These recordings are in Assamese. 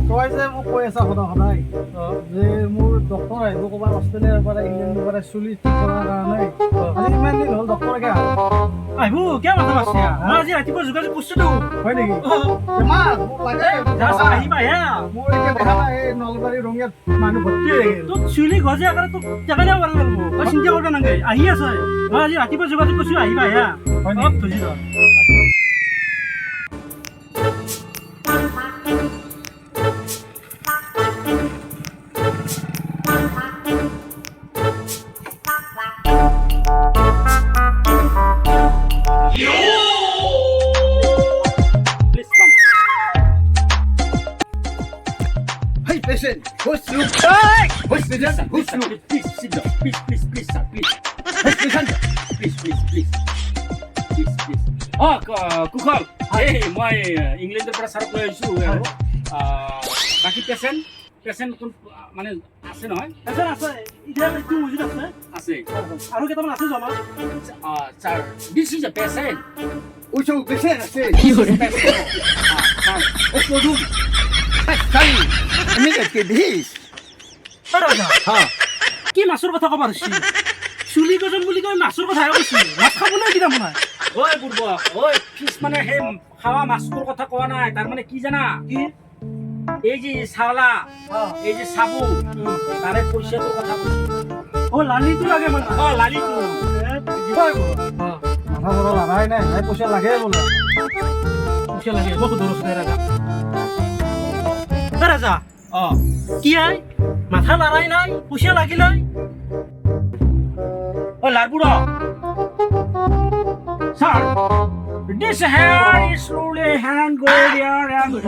তই যে মোক কৈ আছা সদায় যে মোৰ ডক্তৰ আহিব ক'ৰবাত অষ্ট্ৰেলিয়াৰ পৰা ইংলেণ্ডৰ পৰা চুলি ঠিক কৰাৰ কাৰণে আজি ইমান দিন হ'ল ডক্তৰকে আহিব কিয় মাথা মাৰছি মই আজি ৰাতিপুৱা যোগাযোগ কৰিছিলো হয় নেকি মোক লাগে আহিবা হে মোৰ এতিয়া দেখা নাই এই নলবাৰী ৰঙিয়াত মানুহ ভৰ্তি হৈ গ'ল তোক চুলি গজে আকাৰ তোক টেকা দিব পাৰিব লাগিব তই চিন্তা কৰিব নালাগে আহি আছে মই আজি ৰাতিপুৱা যোগাযোগ কৰিছো আহিবা হে অলপ ধৰি ৰ Patient, who's you? Who's patient? Who's you? Please sit down. Please, sir. Please. Who's patient? Please. Oh, Kukal. Hey, মই ইংলেণ্ডৰ পৰা ছাৰক লৈ আহিছোঁ আৰু বাকী পেচেণ্ট কোন মানে আছে নহয় আছে এতিয়া কি মজুদ আছে আছে আৰু কেইটামান আছে জমা sir this is a patient Who's your patient? Sir Sorry, immediately this. ৰাজা কি মাছৰ কথা ক'ব ধৰিছি চুলি গজন বুলি কৈ মাছৰ কথাহে কৈছি মাছ খাবলৈ কিনা বনাই ঐ বুৰ্ব ঐ ফিছ মানে সেই খাৱা মাছটোৰ কথা কোৱা নাই তাৰমানে কি জানা কি এই যে চাউলা এই যে চাবু তাৰে পইচাটোৰ কথা কৈছি লালিটো লাগে মানে লালিটো মাথা ধৰা লাগাই নাই পইচা লাগে বোলে পইচা লাগে বহুত দৰচ নাই ৰাজা কি আই মাথা লৰাই নাই পইচা লাগিলাই লাৰবুড় sir this hair is slowly hand go there and go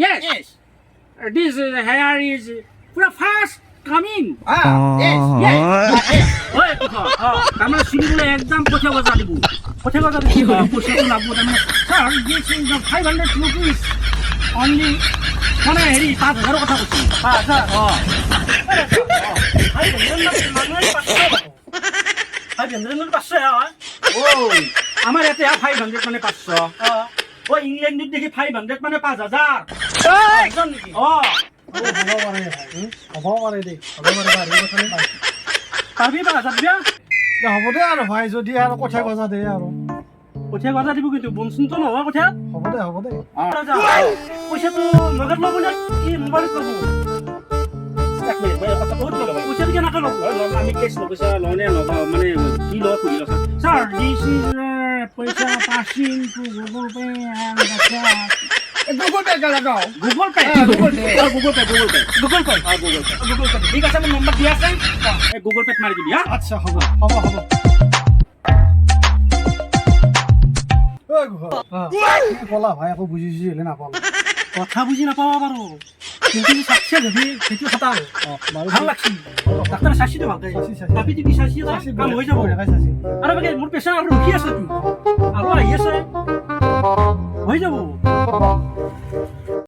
yes this hair is fast coming yes ওই কথা আমরা সিঙ্গুলে একদম পয়সা বাজা দিব পয়সা দিব পয়সা লাগবো মানে sir this is 500 rupees only মানে হেৰি 5000 কথা কৈছি 5000 ওই আমার এতে 500 মানে 500 ওই ইংল্যান্ডত দেখি 500 মানে 5000 একদম নেকি হ'ব পাৰে দেই পাবি 5000 দিয়া হ'ব দে আৰু ভাই যদি আৰু কথা গজা দে আৰু পইচা গজা দিব কিন্তু বনচুনটো নহয় কথা হ'ব দে ৰাজা পইচাটো নগদ ল'ব নে কি মোবাইলত ল'ব এক মিনিট মই কথা বহুত লগাব পইচাটো কেনেকৈ ল'ব আমি কেছ নপইচা লওঁনে নগাঁও মানে কি লওঁ সুধি লওঁ স্যার দিস ইজ পইচা passing two Google pay Google pay লাগাও গুগল পে ঠিক আছে মোৰ নম্বৰ দিয়া আছে গুগল পেত মাৰি দিবি হা আচ্ছা হ'ব ঐ গুগল কি ক'লা ভাই আকৌ বুজিছিলে নাপালো কথা বুজি নাপাবা বাৰু কিন্তু সাকসেস হবি সেইটো কথা ভাল লাগছি ডাক্তাৰ চাইছিটো ভালকে কাপি টিপি চাইছি কাম হৈ যাব আৰু বাকি মোৰ পেচেণ্ট আৰু ৰখি আছে আৰু আহি আছে হৈ যাব